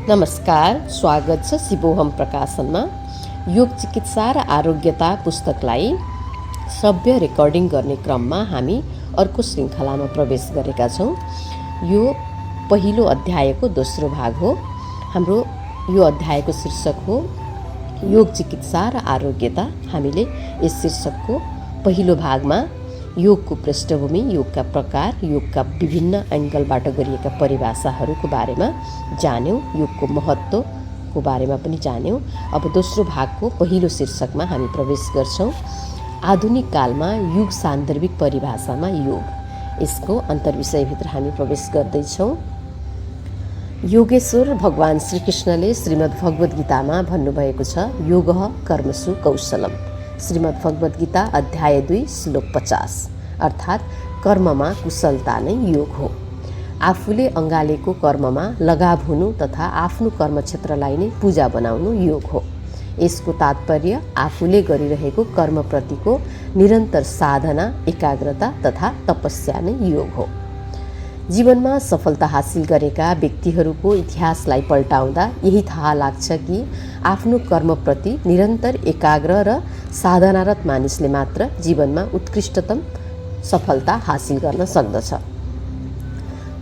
नमस्कार, स्वागत छ शिवोहम प्रकाशनमा। योग चिकित्सा र आरोग्यता पुस्तकलाई सभ्य रेकर्डिङ गर्ने क्रममा हामी अर्को श्रृङ्खलामा प्रवेश गरेका छौँ। यो पहिलो अध्यायको दोस्रो भाग हो। हाम्रो यो अध्यायको शीर्षक हो योग चिकित्सा र आरोग्यता। हामीले यस शीर्षकको पहिलो भागमा योगको पृष्ठभूमि, योगका प्रकार, योगका विभिन्न एङ्गलबाट गरिएका परिभाषाहरूको बारेमा जान्यौँ, योगको महत्त्वको बारेमा पनि जान्यौँ। अब दोस्रो भागको पहिलो शीर्षकमा हामी प्रवेश गर्छौँ। आधुनिक कालमा युग सान्दर्भिक परिभाषामा योग, यसको अन्तर्विषयभित्र हामी प्रवेश गर्दैछौँ। योगेश्वर भगवान श्रीकृष्णले श्रीमद् भगवद् गीतामा भन्नुभएको छ, योगः कर्मसु कौशलम। श्रीमद् भगवद् गीता अध्याय 2 श्लोक 50, अर्थात् कर्ममा कुशलता नै योग हो। आफूले अँगालेको कर्ममा लगाव हुनु तथा आफ्नो कर्मक्षेत्रलाई नै पूजा बनाउनु योग हो। यसको तात्पर्य आफूले गरिरहेको कर्मप्रतिको निरन्तर साधना, एकाग्रता तथा तपस्या नै योग हो। जीवनमा सफलता हासिल गरेका व्यक्तिहरूको इतिहासलाई पल्टाउँदा यही थाहा लाग्छ कि आफ्नो कर्मप्रति निरन्तर एकाग्र र साधनारत मानिसले मात्र जीवनमा उत्कृष्टतम सफलता हासिल गर्न सक्दछ।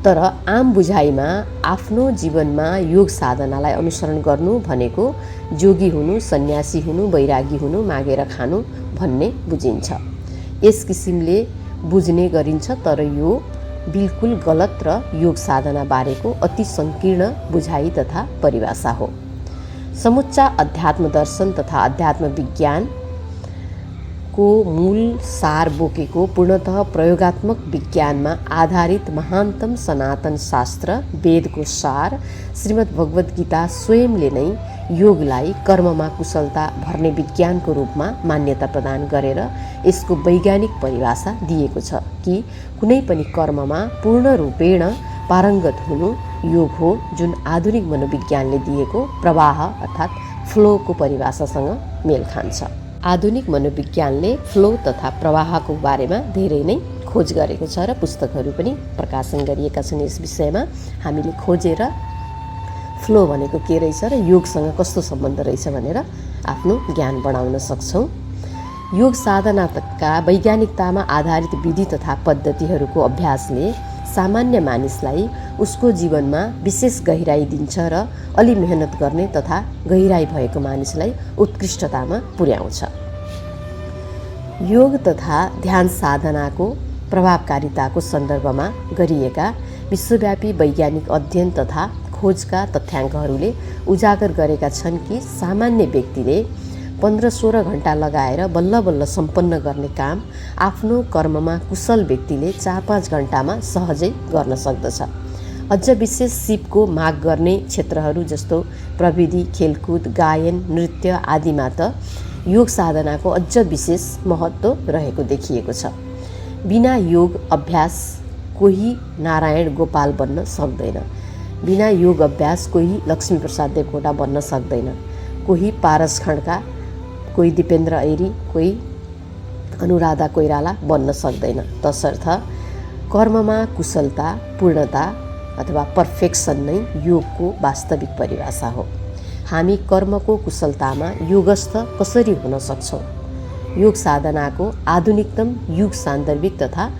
तर आम बुझाइमा आफ्नो जीवनमा योग साधनालाई अनुसरण गर्नु भनेको जोगी हुनु, सन्यासी हुनु, वैरागी हुनु, मागेर खानु भन्ने बुझिन्छ। यस किसिमले बुझ्ने गरिन्छ, तर यो बिल्कुल गलत र योग साधना बारेको अति सङ्कीर्ण बुझाइ तथा परिभाषा हो। समुच्चा अध्यात्म दर्शन तथा अध्यात्म विज्ञानको मूल सार बोकेको पूर्णतः प्रयोगात्मक विज्ञानमा आधारित महानतम सनातन शास्त्र वेदको सार श्रीमद् भगवद् गीता स्वयंले नै योगलाई कर्ममा कुशलता भर्ने विज्ञानको रूपमा मान्यता प्रदान गरेर यसको वैज्ञानिक परिभाषा दिएको छ कि कुनै पनि कर्ममा पूर्ण रूपेण पारङ्गत हुनु योग हो, जुन आधुनिक मनोविज्ञानले दिएको प्रवाह अर्थात् फ्लोको परिभाषासँग मेल खान्छ। आधुनिक मनोविज्ञानले फ्लो तथा प्रवाहको बारेमा धेरै नै खोज गरेको छ र पुस्तकहरू पनि प्रकाशन गरिएका छन्। यस विषयमा हामीले खोजेर फ्लो भनेको के रहेछ र योगसँग कस्तो सम्बन्ध रहेछ भनेर आफ्नो ज्ञान बढाउन सक्छौँ। योग साधनाका वैज्ञानिकतामा आधारित विधि तथा पद्धतिहरूको अभ्यासले सामान्य मानिसलाई उसको जीवनमा विशेष गहिराई दिन्छ र अलि मेहनत गर्ने तथा गहिराई भएको मानिसलाई उत्कृष्टतामा पुर्याउँछ। योग तथा ध्यान साधनाको प्रभावकारिताको सन्दर्भमा गरिएका विश्वव्यापी वैज्ञानिक अध्ययन तथा खोजका तथ्याङ्कहरूले उजागर गरेका छन् कि सामान्य व्यक्तिले 15-16 घण्टा लगाएर बल्ल बल्ल सम्पन्न गर्ने काम आफ्नो कर्ममा कुशल व्यक्तिले 4-5 घण्टामा सहजै गर्न सक्दछ। अझ विशेष सिपको माग गर्ने क्षेत्रहरू जस्तो प्रविधि, खेलकुद, गायन, नृत्य आदिमा त योग साधनाको अझ विशेष महत्त्व रहेको देखिएको छ। बिना योग अभ्यास कोही नारायण गोपाल बन्न सक्दैन। बिना योग अभ्यास कोही लक्ष्मीप्रसाद देवकोटा बन्न सक्दैन। कोही पारस खड्का, कोही दिपेन्द्र ऐरी, कोही अनुराधा कोइराला बन्न सक्दैन। तसर्थ कर्ममा कुशलता, पूर्णता अथवा पर्फेक्सन नै योगको वास्तविक परिभाषा हो। हामी कर्मको कुशलतामा योगस्थ कसरी हुन सक्छौँ? योग साधनाको आधुनिकतम युग सान्दर्भिक तथा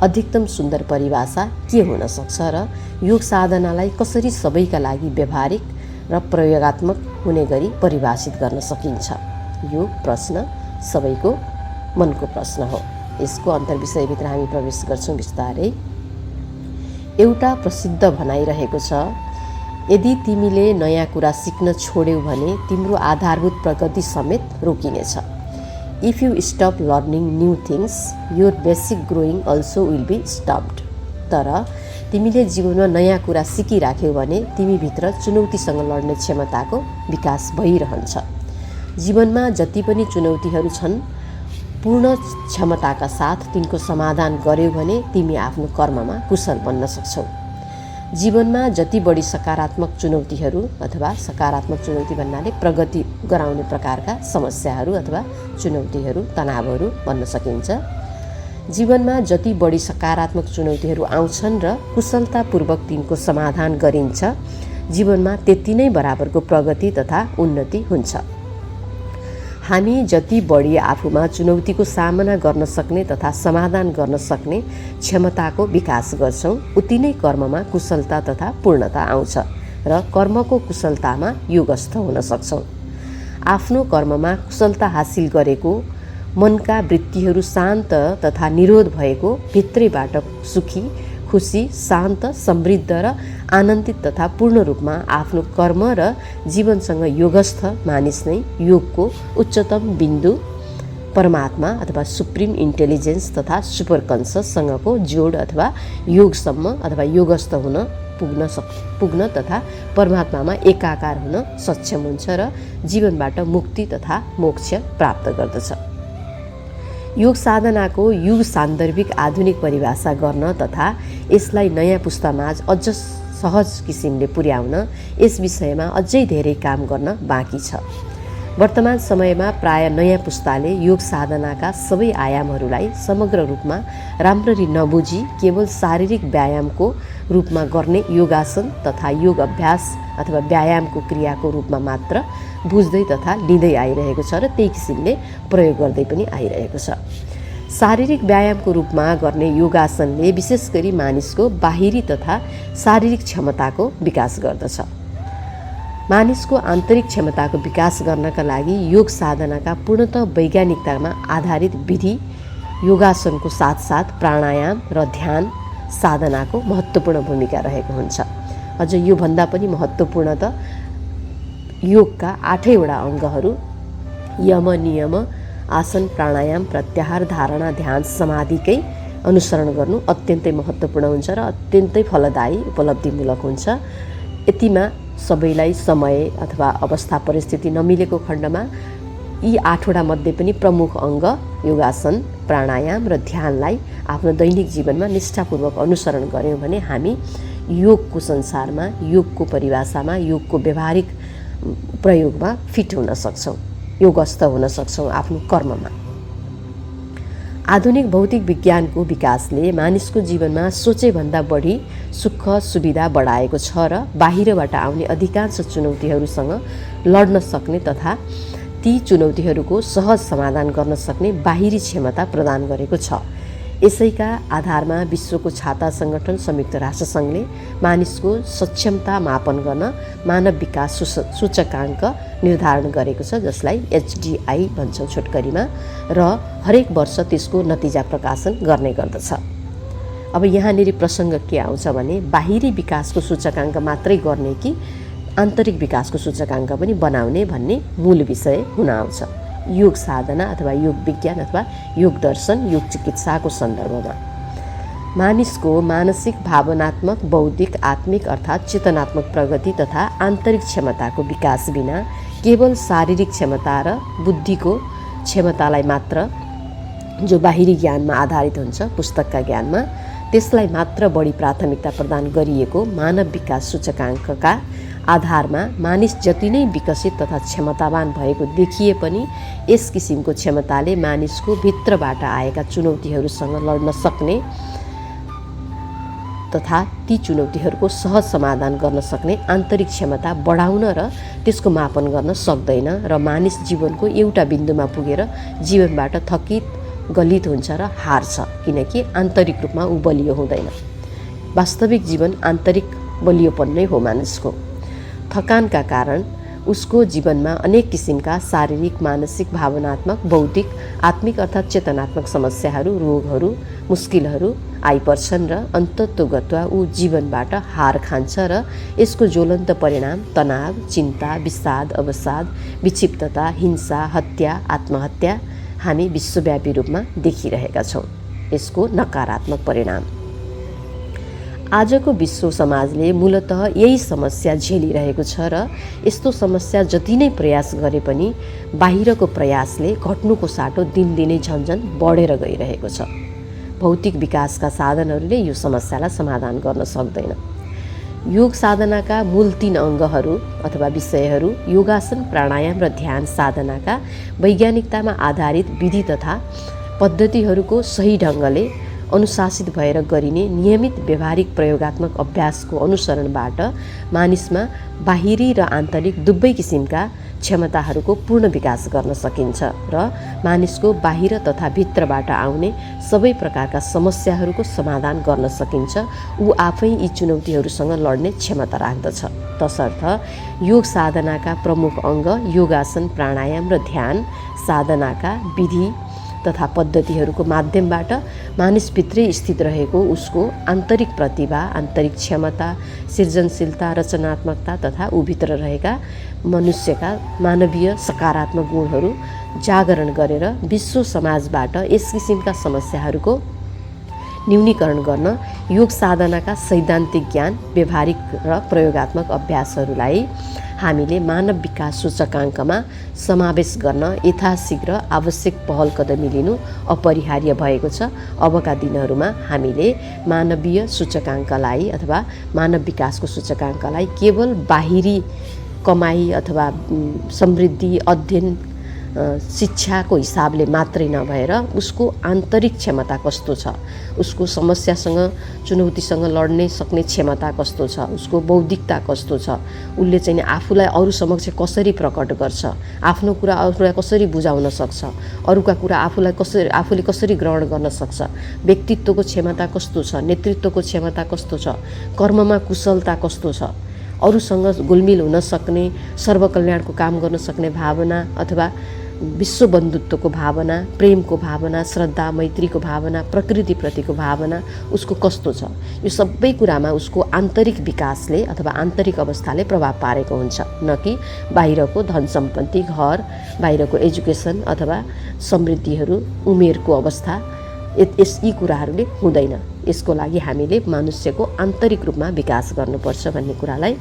अधिकतम सुन्दर परिभाषा के हुन सक्छ र योग साधनालाई कसरी सबैका लागि व्यावहारिक र प्रयोगात्मक हुने गरी परिभाषित गर्न सकिन्छ? यो प्रश्न सबैको मनको प्रश्न हो। यसको अन्तर्विषयभित्र हामी प्रवेश गर्छौँ बिस्तारै। एउटा प्रसिद्ध भनाइ रहेको छ, यदि तिमीले नयाँ कुरा सिक्न छोड्यौ भने तिम्रो आधारभूत प्रगति समेत रोकिनेछ। If you stop learning new things, your basic growing also will be stopped. तर तिमीले जीवनमा नयाँ कुरा सिकिराख्यौ भने तिमीभित्र चुनौतीसँग लड्ने क्षमताको विकास भइरहन्छ। जीवनमा जति पनि चुनौतीहरू छन्, पूर्ण क्षमताका साथ तिनको समाधान गर्यौ भने तिमी आफ्नो कर्ममा कुशल बन्न सक्छौ। जीवनमा जति बढी सकारात्मक चुनौतीहरू अथवा सकारात्मक चुनौती भन्नाले प्रगति गराउने प्रकारका समस्याहरू अथवा चुनौतीहरू, तनावहरू भन्न सकिन्छ। जीवनमा जति बढी सकारात्मक चुनौतीहरू आउँछन् र कुशलतापूर्वक तिनको समाधान गरिन्छ, जीवनमा त्यति नै बराबरको प्रगति तथा उन्नति हुन्छ। हामी जति बढी आफूमा चुनौतीको सामना गर्न सक्ने तथा समाधान गर्न सक्ने क्षमताको विकास गर्छौँ, उति नै कर्ममा कुशलता तथा पूर्णता आउँछ र कर्मको कुशलतामा योगस्थ हुन सक्छौँ। आफ्नो कर्ममा कुशलता हासिल गरेको, मनका वृत्तिहरू शान्त तथा निरोध भएको, भित्रैबाट सुखी, खुसी, शान्त, समृद्ध र आनन्दित तथा पूर्ण रूपमा आफ्नो कर्म र जीवनसँग योगस्थ मानिस नै योगको उच्चतम बिन्दु, परमात्मा अथवा सुप्रिम इन्टेलिजेन्स तथा सुपर कन्ससँगको जोड अथवा योगसम्म अथवा योगस्थ हुन पुग्न तथा परमात्मामा एकाकार हुन सक्षम हुन्छ र जीवनबाट मुक्ति तथा मोक्ष प्राप्त गर्दछ। योग साधनाको युग सान्दर्भिक आधुनिक परिभाषा गर्न तथा यसलाई नयाँ पुस्तामाझ अझ सहज किसिमले पुर्याउन यस विषयमा अझै धेरै काम गर्न बाँकी छ। वर्तमान समयमा प्राय नयाँ पुस्ताले योग साधनाका सबै आयामहरूलाई समग्र रूपमा राम्ररी नबुझी केवल शारीरिक व्यायामको रूपमा गर्ने योगासन तथा योग अभ्यास अथवा व्यायामको क्रियाको रूपमा मात्र बुझ्दै तथा लिँदै आइरहेको छ र त्यही किसिमले प्रयोग गर्दै पनि आइरहेको छ। शारीरिक व्यायामको रूपमा गर्ने योगासनले विशेष गरी मानिसको बाहिरी तथा शारीरिक क्षमताको विकास गर्दछ। मानिसको आन्तरिक क्षमताको विकास गर्नका लागि योग साधनाका पूर्णतः वैज्ञानिकतामा आधारित विधि, योगासनको साथसाथ प्राणायाम र ध्यान साधनाको महत्त्वपूर्ण भूमिका रहेको हुन्छ। अझ योभन्दा पनि महत्त्वपूर्ण त योगका 8वटा अङ्गहरू यम, नियम, आसन, प्राणायाम, प्रत्याहार, धारणा, ध्यान, समाधिकै अनुसरण गर्नु अत्यन्तै महत्त्वपूर्ण हुन्छ र अत्यन्तै फलदायी, उपलब्धिमूलक हुन्छ। यतिमा सबैलाई समय अथवा अवस्था परिस्थिति नमिलेको खण्डमा यी 8वटा मध्ये पनि प्रमुख अङ्ग योगासन, प्राणायाम र ध्यानलाई आफ्नो दैनिक जीवनमा निष्ठापूर्वक अनुसरण गऱ्यौँ भने हामी योगको संसारमा, योगको परिभाषामा, योगको व्यवहारिक प्रयोगमा फिट हुन सक्छौँ, योगस्थ हुन सक्छौँ आफ्नो कर्ममा। आधुनिक भौतिक विज्ञानको विकासले मानिसको जीवनमा सोचेभन्दा बढी सुख सुविधा बढाएको छ र बाहिरबाट आउने अधिकांश चुनौतीहरूसँग लड्न सक्ने तथा ती चुनौतीहरूको सहज समाधान गर्न सक्ने बाहिरी क्षमता प्रदान गरेको छ। यसैका आधारमा विश्वको छाता सङ्गठन संयुक्त राष्ट्रसङ्घले मानिसको सक्षमता मापन गर्न मानव विकास सूचकाङ्क निर्धारण गरेको छ, जसलाई HDI भन्छौँ छोटकरीमा, र हरेक वर्ष त्यसको नतिजा प्रकाशन गर्ने गर्दछ। अब यहाँनिर प्रसङ्ग के आउँछ भने बाहिरी विकासको सूचकाङ्क मात्रै गर्ने कि आन्तरिक विकासको सूचकाङ्क पनि बनाउने भन्ने मूल विषय हुन आउँछ योग साधना अथवा योग विज्ञान अथवा योग दर्शन, योग चिकित्साको सन्दर्भमा। मानिसको मानसिक, भावनात्मक, बौद्धिक, आत्मिक अर्थात् चेतनात्मक प्रगति तथा आन्तरिक क्षमताको विकास बिना केवल शारीरिक क्षमता र बुद्धिको क्षमतालाई मात्र, जो बाहिरी ज्ञानमा आधारित हुन्छ पुस्तकका ज्ञानमा, त्यसलाई मात्र बढी प्राथमिकता प्रदान गरिएको मानव विकास सूचकाङ्कका आधारमा मानिस जति नै विकसित तथा क्षमतावान भएको देखिए पनि यस किसिमको क्षमताले मानिसको भित्रबाट आएका चुनौतीहरूसँग लड्न सक्ने तथा ती चुनौतीहरूको सहज समाधान गर्न सक्ने आन्तरिक क्षमता बढाउन र त्यसको मापन गर्न सक्दैन र मानिस जीवनको एउटा बिन्दुमा पुगेर जीवनबाट थकित, गलित हुन्छ र हार्छ, किनकि आन्तरिक रूपमा ऊ बलियो हुँदैन। वास्तविक जीवन आन्तरिक बलियोपन नै हो। मानिसको थकानका कारण उसको जीवनमा अनेक किसिमका शारीरिक, मानसिक, भावनात्मक, बौद्धिक, आत्मिक अर्थात् चेतनात्मक समस्याहरू, रोगहरू, मुस्किलहरू आइपर्छन् र अन्ततोगत्वा ऊ जीवनबाट हार खान्छ र यसको ज्वलन्त परिणाम तनाव, चिन्ता, विषाद, अवसाद, विक्षिप्तता, हिंसा, हत्या, आत्महत्या हामी विश्वव्यापी रूपमा देखिरहेका छौँ। यसको नकारात्मक परिणाम आजको विश्व समाजले मूलतः यही समस्या झेलिरहेको छ र यस्तो समस्या जति नै प्रयास गरे पनि बाहिरको प्रयासले घट्नुको साटो दिनदिनै झन्झन बढेर गइरहेको छ। भौतिक विकासका साधनहरूले यो समस्यालाई समाधान गर्न सक्दैन। योग साधनाका मूल 3 अङ्गहरू अथवा विषयहरू योगासन, प्राणायाम र ध्यान साधनाका वैज्ञानिकतामा आधारित विधि तथा पद्धतिहरूको सही ढङ्गले अनुशासित भएर गरिने नियमित व्यवहारिक प्रयोगात्मक अभ्यासको अनुसरणबाट मानिसमा बाहिरी र आन्तरिक दुवै किसिमका क्षमताहरूको पूर्ण विकास गर्न सकिन्छ र मानिसको बाहिर तथा भित्रबाट आउने सबै प्रकारका समस्याहरूको समाधान गर्न सकिन्छ। ऊ आफै यी चुनौतीहरूसँग लड्ने क्षमता राख्दछ। तसर्थ योग साधनाका प्रमुख अङ्ग योगासन, प्राणायाम र ध्यान साधनाका विधि तथा पद्धतिहरूको माध्यमबाट मानिसभित्रै स्थित रहेको उसको आन्तरिक प्रतिभा, आन्तरिक क्षमता, सृजनशीलता, रचनात्मकता तथा ऊभित्र रहेका मनुष्यका मानवीय सकारात्मक गुणहरू जागरण गरेर विश्व समाजबाट यस किसिमका समस्याहरूको न्यूनीकरण गर्न योग साधनाका सैद्धान्तिक ज्ञान, व्यवहारिक र प्रयोगात्मक अभ्यासहरूलाई हामीले मानव विकास सूचकाङ्कमा समावेश गर्न यथाशीघ्र आवश्यक पहल कदमी लिनु अपरिहार्य भएको छ। अबका दिनहरूमा हामीले मानवीय सूचकाङ्कलाई अथवा मानव विकासको सूचकाङ्कलाई केवल बाहिरी कमाई अथवा समृद्धि, अध्ययन, शिक्षाको हिसाबले मात्रै नभएर उसको आन्तरिक क्षमता कस्तो छ, उसको समस्यासँग, चुनौतीसँग लड्ने सक्ने क्षमता कस्तो छ, उसको बौद्धिकता कस्तो छ, उसले चाहिँ आफूलाई अरू समक्ष कसरी प्रकट गर्छ, आफ्नो कुरा अरूलाई कसरी बुझाउन सक्छ, अरूका कुरा आफूले कसरी ग्रहण गर्न सक्छ, व्यक्तित्वको क्षमता कस्तो छ, नेतृत्वको क्षमता कस्तो छ, कर्ममा कुशलता कस्तो छ, अरूसँग घुलमिल हुन सक्ने, सर्वकल्याणको काम गर्न सक्ने भावना अथवा विश्व बन्धुत्वको भावना, प्रेमको भावना, श्रद्धा, मैत्रीको भावना, प्रकृतिप्रतिको भावना उसको कस्तो छ, यो सबै कुरामा उसको आन्तरिक विकासले अथवा आन्तरिक अवस्थाले प्रभाव पारेको हुन्छ, न कि बाहिरको धन सम्पत्ति, घर, बाहिरको एजुकेसन अथवा समृद्धिहरू, उमेरको अवस्था। यी कुराहरूले हुँदैन। यसको लागि हामीले मनुष्यको आन्तरिक रूपमा विकास गर्नुपर्छ भन्ने कुरालाई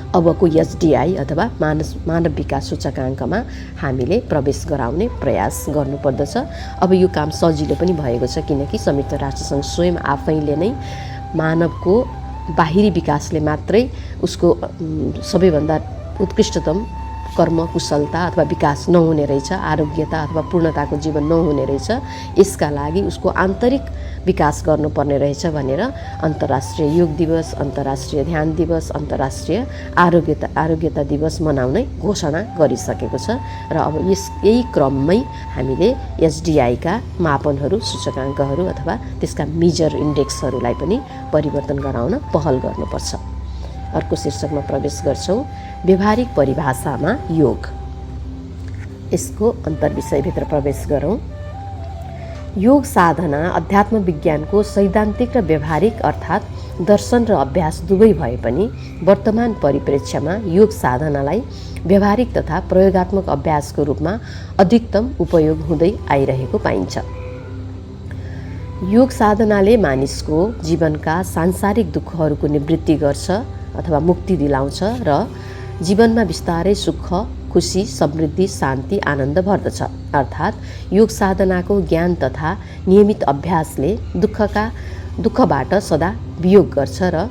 अबको एसडिआई अथवा मानव विकास सूचकाङ्कमा हामीले प्रवेश गराउने प्रयास गर्नुपर्दछ। अब यो काम सजिलो पनि भएको छ, किनकि संयुक्त राष्ट्रसङ्घ स्वयं आफैले नै मानवको बाहिरी विकासले मात्रै उसको सबैभन्दा उत्कृष्टतम कर्म, कुशलता अथवा विकास नहुने रहेछ, आरोग्यता अथवा पूर्णताको जीवन नहुने रहेछ। यसका लागि उसको आन्तरिक विकास गर्नुपर्ने रहेछ भनेर अन्तर्राष्ट्रिय योग दिवस, अन्तर्राष्ट्रिय ध्यान दिवस, अन्तर्राष्ट्रिय आरोग्यता दिवस मनाउने घोषणा गरिसकेको छ। र अब यही क्रममै हामीले एसडिआईका मापनहरू, सूचकाङ्कहरू अथवा त्यसका मेजर इन्डेक्सहरूलाई पनि परिवर्तन गराउन पहल गर्नुपर्छ। अर्को शीर्षकमा प्रवेश गर्छौँ, व्यवहारिक परिभाषामा योग। यसको अन्तर्विषयभित्र प्रवेश गरौँ। योग साधना अध्यात्म विज्ञानको सैद्धान्तिक र व्यवहारिक अर्थात् दर्शन र अभ्यास दुवै भए पनि वर्तमान परिप्रेक्ष्यमा योग साधनालाई व्यवहारिक तथा प्रयोगात्मक अभ्यासको रूपमा अधिकतम उपयोग हुँदै आइरहेको पाइन्छ। योग साधनाले मानिसको जीवनका सांसारिक दुःखहरूको निवृत्ति गर्छ अथवा मुक्ति दिलाउँछ र जीवनमा बिस्तारै सुख, खुसी, समृद्धि, शान्ति, आनन्द भर्दछ। अर्थात् योग साधनाको ज्ञान तथा नियमित अभ्यासले दुःखबाट सदा वियोग गर्छ र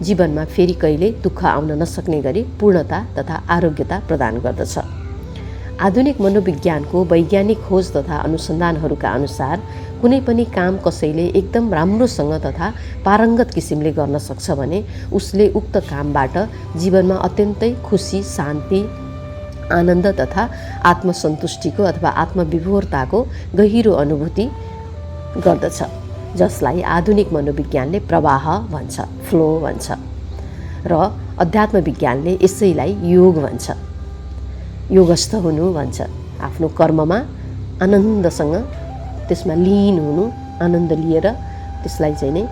जीवनमा फेरि कहिले दुःख आउन नसक्ने गरी पूर्णता तथा आरोग्यता प्रदान गर्दछ। आधुनिक मनोविज्ञानको वैज्ञानिक खोज तथा अनुसन्धानहरूका अनुसार कुनै पनि काम कसैले एकदम राम्रोसँग तथा पारङ्गत किसिमले गर्न सक्छ भने उसले उक्त कामबाट जीवनमा अत्यन्तै खुसी, शान्ति, आनन्द तथा आत्मसन्तुष्टिको अथवा आत्मविभोरताको गहिरो अनुभूति गर्दछ, जसलाई आधुनिक मनोविज्ञानले प्रवाह भन्छ, फ्लो भन्छ र अध्यात्म विज्ञानले यसैलाई योग भन्छ, योगस्थ हुनु भन्छ। आफ्नो कर्ममा आनन्दसँग त्यसमा लीन हुनु, आनन्द लिएर त्यसलाई चाहिँ नै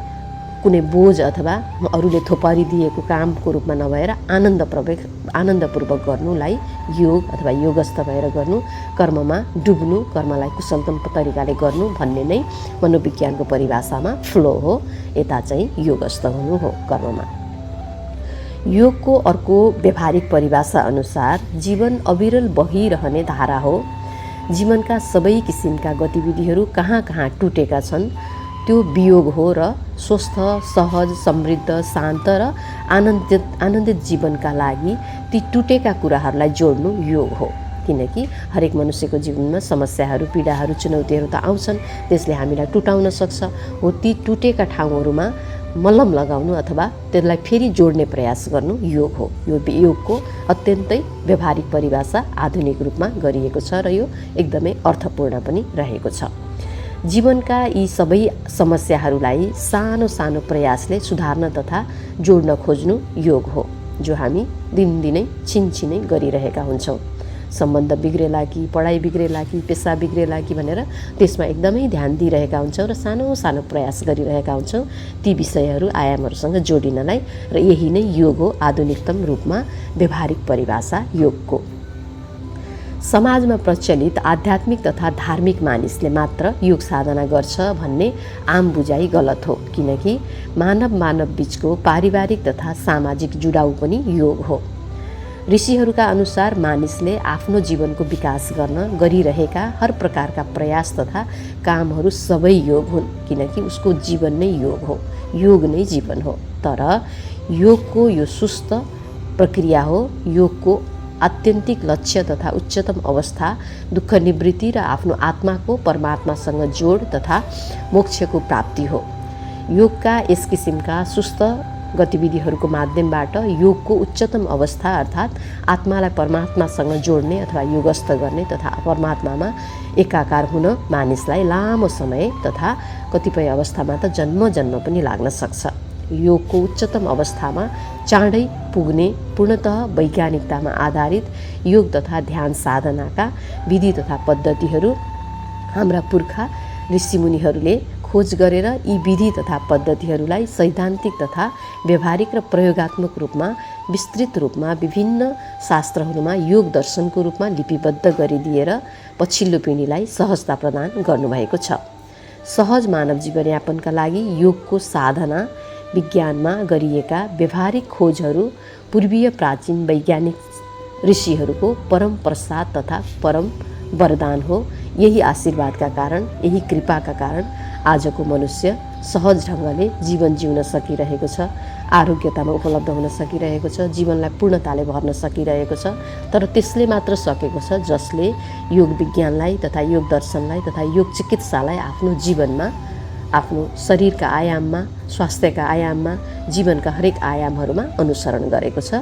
कुनै बोझ अथवा अरूले थोपारिदिएको कामको रूपमा नभएर आनन्दपूर्वक गर्नुलाई योग अथवा योगस्थ भएर गर्नु, कर्ममा डुब्नु, कर्मलाई कुशलतम तरिकाले गर्नु भन्ने नै मनोविज्ञानको परिभाषामा फ्लो हो। यता चाहिँ योगस्थ हुनु हो कर्ममा। योगको अर्को व्यवहारिक परिभाषा अनुसार जीवन अविरल बहिरहने धारा हो। जीवनका सबै किसिमका गतिविधिहरू कहाँ कहाँ टुटेका छन् त्यो वियोग हो र स्वस्थ, सहज, समृद्ध, शान्त र आनन्दित जीवनका लागि ती टुटेका कुराहरूलाई जोड्नु योग हो। किनकि हरेक मनुष्यको जीवनमा समस्याहरू, पीडाहरू, चुनौतीहरू त आउँछन्, त्यसले हामीलाई टुटाउन सक्छ। हो ती टुटेका ठाउँहरूमा मलम लगाउनु अथवा त्यसलाई फेरि जोड्ने प्रयास गर्नु योग हो। यो योगको अत्यन्तै व्यावहारिक परिभाषा आधुनिक रूपमा गरिएको छ र यो एकदमै अर्थपूर्ण पनि रहेको छ। जीवनका यी सबै समस्याहरूलाई सानो सानो प्रयासले सुधार्न तथा जोड्न खोज्नु योग हो, जो हामी दिनदिनै छिनछिनै गरिरहेका हुन्छौँ। सम्बन्ध बिग्रेला कि, पढाइ बिग्रेला कि, पेसा बिग्रेला कि भनेर त्यसमा एकदमै ध्यान दिइरहेका हुन्छौँ र सानो सानो प्रयास गरिरहेका हुन्छौँ ती विषयहरू, आयामहरूसँग जोडिनलाई, र यही नै योग हो आधुनिकतम रूपमा व्यावहारिक परिभाषा योगको। समाजमा प्रचलित आध्यात्मिक तथा धार्मिक मानिसले मात्र योग साधना गर्छ भन्ने आम बुझाइ गलत हो, किनकि मानव बीचको पारिवारिक तथा सामाजिक जुडाउ पनि योग हो। ऋषिहरूका अनुसार मानिसले आफ्नो जीवनको विकास गर्न गरिरहेका हर प्रकारका प्रयास तथा कामहरू सबै योग हुन्, किनकि उसको जीवन नै योग हो, योग नै जीवन हो। तर योगको यो सुस्त प्रक्रिया हो। योगको आत्यन्तिक लक्ष्य तथा उच्चतम अवस्था दुःख निवृत्ति र आफ्नो आत्माको परमात्मासँग जोड तथा मोक्षको प्राप्ति हो। योगका यस किसिमका सुस्त गतिविधिहरूको माध्यमबाट योगको उच्चतम अवस्था अर्थात् आत्मालाई परमात्मासँग जोड्ने अथवा योगस्थ गर्ने तथा परमात्मामा एकाकार हुन मानिसलाई लामो समय तथा कतिपय अवस्थामा त जन्म पनि लाग्न सक्छ। योगको उच्चतम अवस्थामा चाँडै पुग्ने पूर्णतः वैज्ञानिकतामा आधारित योग तथा ध्यान साधनाका विधि तथा पद्धतिहरू हाम्रा पुर्खा ऋषिमुनिहरूले खोज गरेर यी विधि तथा पद्धतिहरूलाई सैद्धान्तिक तथा व्यावहारिक र प्रयोगात्मक रूपमा विस्तृत रूपमा विभिन्न शास्त्रहरूमा योग दर्शनको रूपमा लिपिबद्ध गरिदिएर पछिल्लो पिँढीलाई सहजता प्रदान गर्नुभएको छ। सहज मानव जीवनयापनका लागि योगको साधना विज्ञानमा गरिएका व्यावहारिक खोजहरू पूर्वीय प्राचीन वैज्ञानिक ऋषिहरूको परम प्रसाद तथा परम वरदान हो। यही आशीर्वादका कारण, यही कृपाका कारण आजको मनुष्य सहज ढङ्गले जीवन जिउन सकिरहेको छ, आरोग्यतामा उपलब्ध हुन सकिरहेको छ, जीवनलाई पूर्णताले भर्न सकिरहेको छ। तर त्यसले मात्र सकेको छ जसले योग विज्ञानलाई तथा योग दर्शनलाई तथा योग चिकित्सालाई आफ्नो जीवनमा, आफ्नो शरीरका आयाममा, स्वास्थ्यका आयाममा, जीवनका हरेक आयामहरूमा अनुसरण गरेको छ।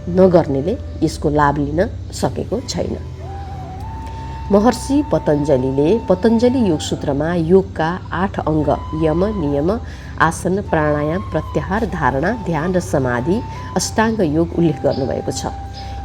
नगर्नेले यसको लाभ लिन सकेको छैन। महर्षि पतञ्जलिले पतञ्जलि योग सूत्रमा योगका 8 अङ्ग यम, नियम, आसन, प्राणायाम, प्रत्याहार, धारणा, ध्यान र समाधि अष्टाङ्ग योग उल्लेख गर्नुभएको छ।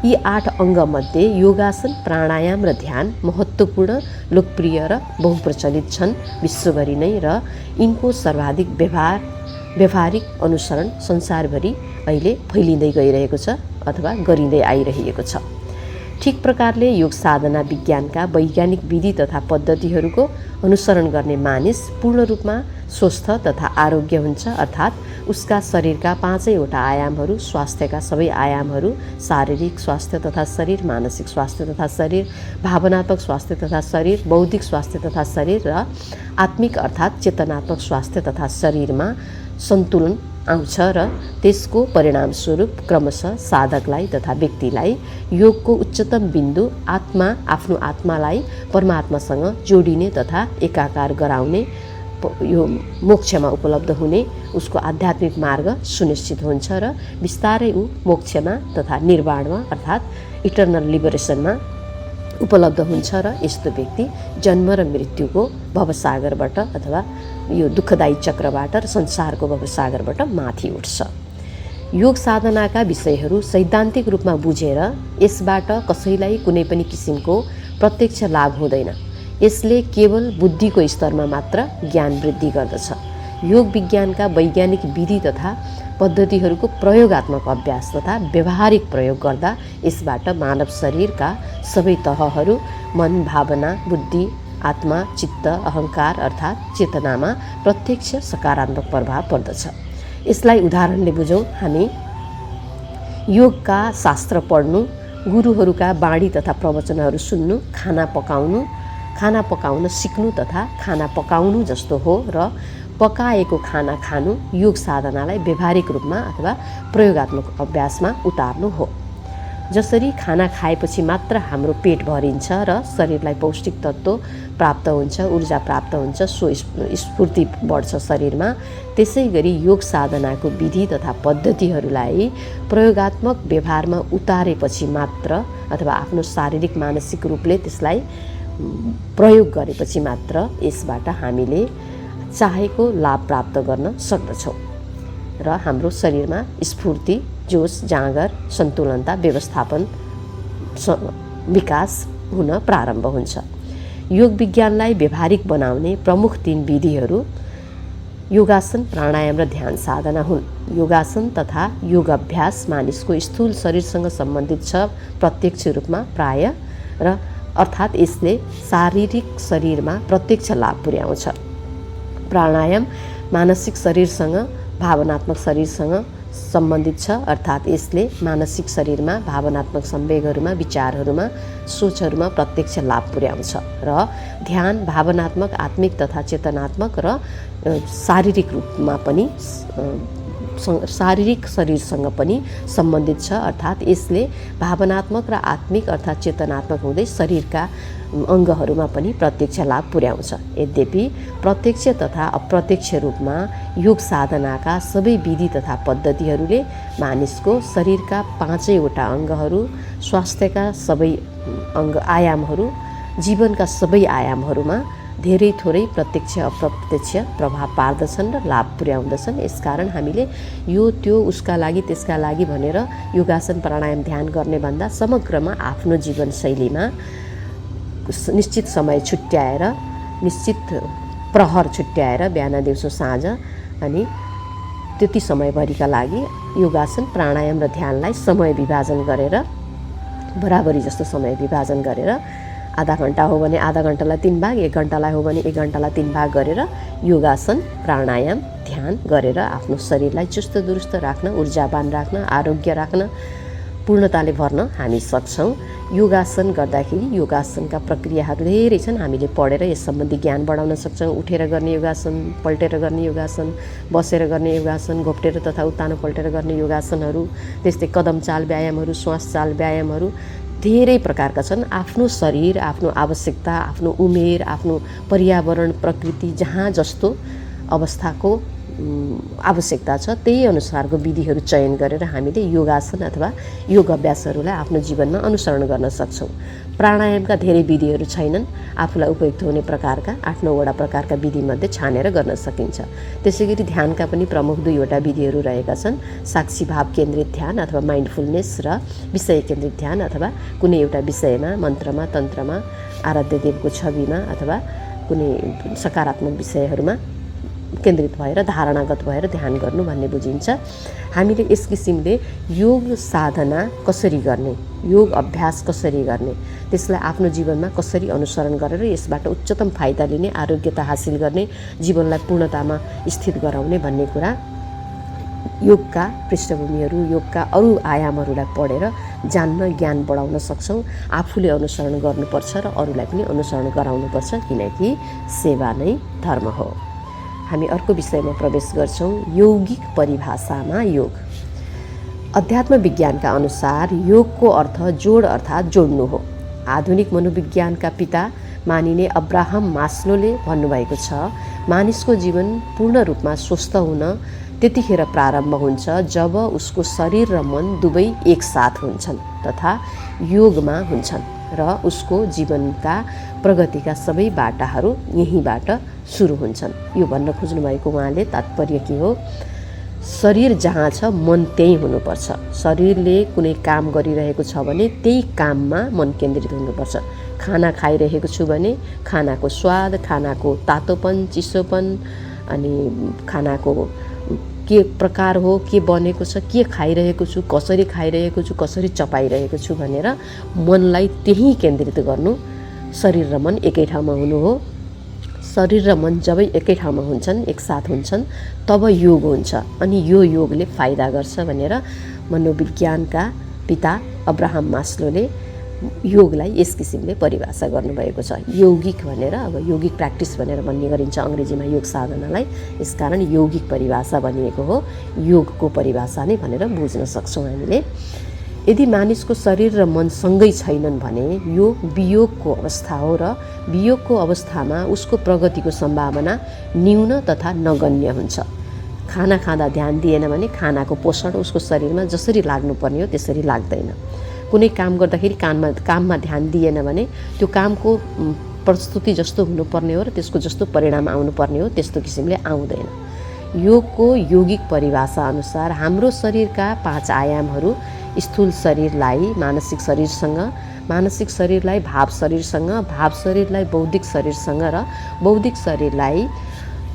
यी 8 अङ्गमध्ये योगासन, प्राणायाम र ध्यान महत्त्वपूर्ण, लोकप्रिय र बहुप्रचलित छन् विश्वभरि नै, र यिनको सर्वाधिक व्यावहारिक अनुसरण संसारभरि अहिले फैलिँदै गइरहेको छ अथवा गरिँदै आइरहेको छ। ठीक प्रकारले योग साधना विज्ञानका वैज्ञानिक विधि तथा पद्धतिहरूको अनुसरण गर्ने मानिस पूर्ण रूपमा स्वस्थ तथा आरोग्य हुन्छ, अर्थात् उसका शरीरका 5वटा आयामहरू, स्वास्थ्यका सबै आयामहरू, शारीरिक स्वास्थ्य तथा शरीर, मानसिक स्वास्थ्य तथा शरीर, भावनात्मक स्वास्थ्य तथा शरीर, बौद्धिक स्वास्थ्य तथा शरीर र आत्मिक अर्थात् चेतनात्मक स्वास्थ्य तथा शरीरमा सन्तुलन आउँछ र त्यसको परिणामस्वरूप क्रमशः साधकलाई तथा व्यक्तिलाई योगको उच्चतम बिन्दु आत्मा, आफ्नो आत्मालाई परमात्मासँग जोडिने तथा एकाकार गराउने, यो मोक्षमा उपलब्ध हुने उसको आध्यात्मिक मार्ग सुनिश्चित हुन्छ र बिस्तारै ऊ मोक्षमा तथा निर्वाणमा अर्थात् इटर्नल लिबरेसनमा उपलब्ध हुन्छ र यस्तो व्यक्ति जन्म र मृत्युको भवसागरबाट अथवा यो दुःखदायी चक्रबाट र संसारको भवसागरबाट माथि उठ्छ। योग साधनाका विषयहरू सैद्धान्तिक रूपमा बुझेर यसबाट कसैलाई कुनै पनि किसिमको प्रत्यक्ष लाभ हुँदैन। यसले केवल बुद्धिको स्तरमा मात्र ज्ञान वृद्धि गर्दछ। योग विज्ञानका वैज्ञानिक विधि तथा पद्धतिहरूको प्रयोगात्मक अभ्यास तथा व्यावहारिक प्रयोग गर्दा यसबाट मानव शरीरका सबै तहहरू, मन, भावना, बुद्धि, आत्मा, चित्त, अहङ्कार अर्थात् चेतनामा प्रत्यक्ष सकारात्मक प्रभाव पर्दछ। यसलाई उदाहरणले बुझौँ। हामी योगका शास्त्र पढ्नु, गुरुहरूका बाणी तथा प्रवचनहरू सुन्नु, खाना पकाउन सिक्नु तथा खाना पकाउनु जस्तो हो र पकाएको खाना खानु योग साधनालाई व्यावहारिक रूपमा अथवा प्रयोगात्मक अभ्यासमा उतार्नु हो। जसरी खाना खाएपछि मात्र हाम्रो पेट भरिन्छ र शरीरलाई पौष्टिक तत्त्व प्राप्त हुन्छ, ऊर्जा प्राप्त हुन्छ, स्फूर्ति बढ्छ शरीरमा, त्यसै गरी योग साधनाको विधि तथा पद्धतिहरूलाई प्रयोगात्मक व्यवहारमा उतारेपछि मात्र अथवा आफ्नो शारीरिक मानसिक रूपले त्यसलाई प्रयोग गरेपछि मात्र यसबाट हामीले चाहेको लाभ प्राप्त गर्न सक्दछौँ र हाम्रो शरीरमा स्फूर्ति, जोस, जाँगर, सन्तुलनता, व्यवस्थापन, विकास हुन प्रारम्भ हुन्छ। योग विज्ञानलाई व्यवहारिक बनाउने प्रमुख 3 विधिहरू योगासन, प्राणायाम र ध्यान साधना हुन्। योगासन तथा योग अभ्यास मानिसको स्थूल शरीरसँग सम्बन्धित छ प्रत्यक्ष रूपमा प्राय र अर्थात् यसले शारीरिक शरीरमा प्रत्यक्ष लाभ पुर्याउँछ। प्राणायाम मानसिक शरीरसँग, भावनात्मक शरीरसँग सम्बन्धित छ अर्थात् यसले मानसिक शरीरमा, भावनात्मक संवेगहरूमा, विचारहरूमा, सोचहरूमा प्रत्यक्ष लाभ पुर्याउँछ र ध्यान भावनात्मक, आत्मिक तथा चेतनात्मक र शारीरिक रूपमा पनि शारीरिक शरीरसँग पनि सम्बन्धित छ अर्थात् यसले भावनात्मक र आत्मिक अर्थात् चेतनात्मक हुँदै शरीरका अङ्गहरूमा पनि प्रत्यक्ष लाभ पुर्याउँछ। यद्यपि प्रत्यक्ष तथा अप्रत्यक्ष रूपमा योग साधनाका सबै विधि तथा पद्धतिहरूले मानिसको शरीरका 5वटा अङ्गहरू, स्वास्थ्यका सबै आयामहरू, जीवनका सबै आयामहरूमा धेरै थोरै प्रत्यक्ष अप्रत्यक्ष प्रभाव पार्दछन् र लाभ पुर्याउँदछन्। यसकारण हामीले यो त्यो उसका लागि त्यसका लागि भनेर योगासन, प्राणायाम, ध्यान गर्ने भन्दा समग्रमा आफ्नो जीवनशैलीमा निश्चित समय छुट्याएर, निश्चित प्रहर छुट्याएर बिहान, दिउँसो, साँझ अनि त्यति समयभरिका लागि योगासन, प्राणायाम र ध्यानलाई समय विभाजन गरेर, बराबरी जस्तो समय विभाजन गरेर, आधा घन्टा हो भने आधा घन्टालाई 3 भाग, 1 घन्टालाई हो भने 1 घन्टालाई 3 भाग गरेर योगासन, प्राणायाम, ध्यान गरेर आफ्नो शरीरलाई चुस्त दुरुस्त राख्न, ऊर्जावान राख्न, आरोग्य राख्न, पूर्णताले भर्न हामी सक्छौँ। योगासन गर्दाखेरि योगासनका प्रक्रियाहरू धेरै छन्। हामीले पढेर यस सम्बन्धी ज्ञान बढाउन सक्छौँ। उठेर गर्ने योगासन, पल्टेर गर्ने योगासन, बसेर गर्ने योगासन, घोप्टेर तथा उत्तानो पल्टेर गर्ने योगासनहरू, त्यस्तै कदम चाल व्यायामहरू, श्वास चाल व्यायामहरू धेरै प्रकारका छन्। आफ्नो शरीर, आफ्नो आवश्यकता, आफ्नो उमेर, आफ्नो पर्यावरण, प्रकृति जहाँ जस्तो अवस्थाको आवश्यकता छ त्यही अनुसारको विधिहरू चयन गरेर हामीले योगासन अथवा योग अभ्यासहरूलाई आफ्नो जीवनमा अनुसरण गर्न सक्छौँ। प्राणायामका धेरै विधिहरू छैनन्। आफूलाई उपयुक्त हुने प्रकारका 8-9वटा प्रकारका विधिमध्ये छानेर गर्न सकिन्छ। त्यसैगरी ध्यानका पनि प्रमुख 2वटा विधिहरू रहेका छन्। साक्षी भाव केन्द्रित ध्यान अथवा माइन्डफुलनेस र विषय केन्द्रित ध्यान अथवा कुनै एउटा विषयमा, मन्त्रमा, तन्त्रमा, आराध्य देवको छविमा अथवा कुनै सकारात्मक विषयहरूमा केन्द्रित भएर, धारणागत भएर ध्यान गर्नु भन्ने बुझिन्छ। हामीले यस किसिमले योग साधना कसरी गर्ने, योग अभ्यास कसरी गर्ने, त्यसलाई आफ्नो जीवनमा कसरी अनुसरण गरेर यसबाट उच्चतम फाइदा लिने, आरोग्यता हासिल गर्ने, जीवनलाई पूर्णतामा स्थित गराउने भन्ने कुरा योगका पृष्ठभूमिहरू, योगका अरू आयामहरूलाई पढेर जान्न, ज्ञान बढाउन सक्छौँ। आफूले अनुसरण गर्नुपर्छ र अरूलाई पनि अनुसरण गराउनुपर्छ, किनकि सेवा नै धर्म हो। हामी अर्को विषयमा प्रवेश गर्छौँ। यौगिक परिभाषामा योग। अध्यात्म विज्ञानका अनुसार योगको अर्थ जोड अर्थात् जोड्नु हो। आधुनिक मनोविज्ञानका पिता मानिने अब्राहम मास्लोले भन्नुभएको छ, मानिसको जीवन पूर्ण रूपमा स्वस्थ हुन त्यतिखेर प्रारम्भ हुन्छ जब उसको शरीर र मन दुवै एकसाथ हुन्छन् तथा योगमा हुन्छन् र उसको जीवनका प्रगतिका सबै बाटाहरू यहीँबाट सुरु हुन्छन्। यो भन्न खोज्नुभएको उहाँले तात्पर्य के हो? शरीर जहाँ छ मन त्यहीँ हुनुपर्छ। शरीरले कुनै काम गरिरहेको छ भने त्यही काममा मन केन्द्रित हुनुपर्छ। खाना खाइरहेको छु भने खानाको स्वाद, खानाको तातोपन, चिसोपन, अनि खानाको के प्रकार हो, के बनेको छ, के खाइरहेको छु, कसरी खाइरहेको छु, कसरी चपाइरहेको छु भनेर मनलाई त्यहीँ केन्द्रित गर्नु। शरीर र मन एकै ठाउँमा हुनु हो। शरीर र मन जब एकै ठाउँमा हुन्छन्, एकसाथ हुन्छन्, तब योग हुन्छ। अनि यो योगले फाइदा गर्छ भनेर मनोविज्ञानका पिता अब्राहम मास्लोले योगलाई यस किसिमले परिभाषा गर्नुभएको छ। यौगिक भनेर, अब यौगिक प्र्याक्टिस भनेर भन्ने गरिन्छ अङ्ग्रेजीमा योग साधनालाई। यसकारण यौगिक परिभाषा भनिएको हो। योगको परिभाषा नै भनेर बुझ्न सक्छौँ हामीले। यदि मानिसको शरीर र मन सँगै छैनन् भने यो वियोगको अवस्था हो र वियोगको अवस्थामा उसको प्रगतिको सम्भावना न्यून तथा नगण्य हुन्छ। खाना खाँदा ध्यान दिएन भने खानाको पोषण उसको शरीरमा जसरी लाग्नुपर्ने हो त्यसरी लाग्दैन। कुनै काम गर्दाखेरि काममा ध्यान दिएन भने त्यो कामको प्रस्तुति जस्तो हुनुपर्ने हो र त्यसको जस्तो परिणाम आउनुपर्ने हो त्यस्तो किसिमले आउँदैन। योगको योगिक परिभाषा अनुसार हाम्रो शरीरका 5 आयामहरू स्थूल शरीरलाई मानसिक शरीरसँग, मानसिक शरीरलाई भाव शरीरसँग, भाव शरीरलाई बौद्धिक शरीरसँग र बौद्धिक शरीरलाई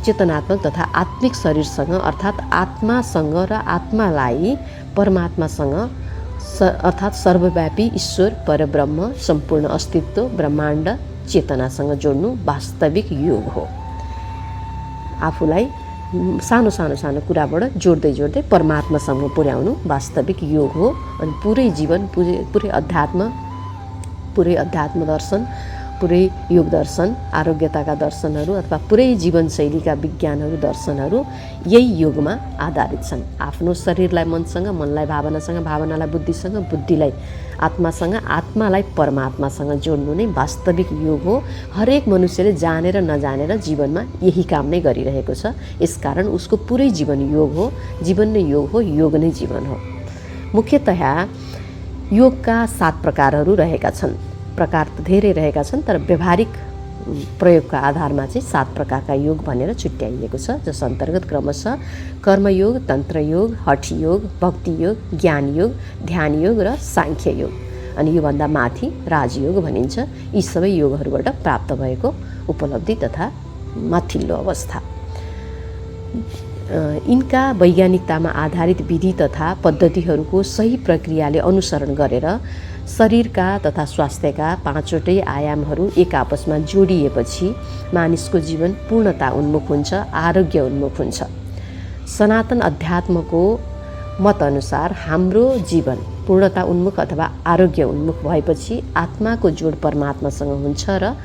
चेतनात्मक तथा आत्मिक शरीरसँग अर्थात् आत्मासँग र आत्मालाई परमात्मासँग अर्थात् सर्वव्यापी ईश्वर परब्रह्म सम्पूर्ण अस्तित्व ब्रह्माण्ड चेतनासँग जोड्नु वास्तविक योग हो। आफूलाई सानो सानो सानो कुराबाट जोड्दै जोड्दै परमात्मासँग पुर्याउनु वास्तविक योग हो। अनि पुरै जीवन पुरै अध्यात्म दर्शन, पुरै योग दर्शन, आरोग्यताका दर्शनहरू अथवा पुरै जीवनशैलीका विज्ञानहरू दर्शनहरू यही योगमा आधारित छन्। आफ्नो शरीरलाई मनसँग, मनलाई भावनासँग, भावनालाई बुद्धिसँग, बुद्धिलाई आत्मासँग, आत्मालाई परमात्मासँग जोड्नु नै वास्तविक योग हो। हरेक मनुष्यले जानेर नजानेर जीवनमा यही काम नै गरिरहेको छ। यसकारण उसको पुरै जीवन योग हो। जीवन नै योग हो, योग नै जीवन हो। मुख्यतया योगका 7 प्रकारहरू रहेका छन्। प्रकार त धेरै रहेका छन् तर व्यावहारिक प्रयोगका आधारमा चाहिँ 7 प्रकारका योग भनेर छुट्याइएको छ, जस अन्तर्गत क्रमशः कर्मयोग, तन्त्रयोग, हठयोग, भक्ति योग, ज्ञान योग, ध्यान योग र साङ्ख्य योग। अनि योभन्दा माथि राजयोग भनिन्छ। यी सबै योगहरूबाट प्राप्त भएको उपलब्धि तथा माथिल्लो अवस्था। यिनका वैज्ञानिकतामा आधारित विधि तथा पद्धतिहरूको सही प्रक्रियाले अनुसरण गरेर शरीरका तथा स्वास्थ्यका 5वटै आयामहरू एक आपसमा जोडिएपछि मानिसको जीवन पूर्णता उन्मुख हुन्छ, आरोग्य उन्मुख हुन्छ। सनातन अध्यात्मको मतअनुसार हाम्रो जीवन पूर्णता उन्मुख अथवा आरोग्य उन्मुख भएपछि आत्माको जोड परमात्मासँग हुन्छ र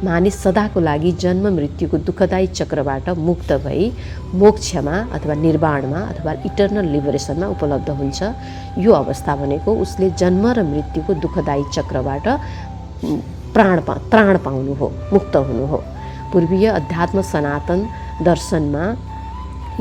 मानिस सदाको लागि जन्म मृत्युको दुःखदायी चक्रबाट मुक्त भई मोक्षमा अथवा निर्वाणमा अथवा इटर्नल लिबरेसनमा उपलब्ध हुन्छ। यो अवस्था भनेको उसले जन्म र मृत्युको दुःखदायी चक्रबाट त्राण पाउनु हो, मुक्त हुनु हो। पूर्वीय अध्यात्म सनातन दर्शनमा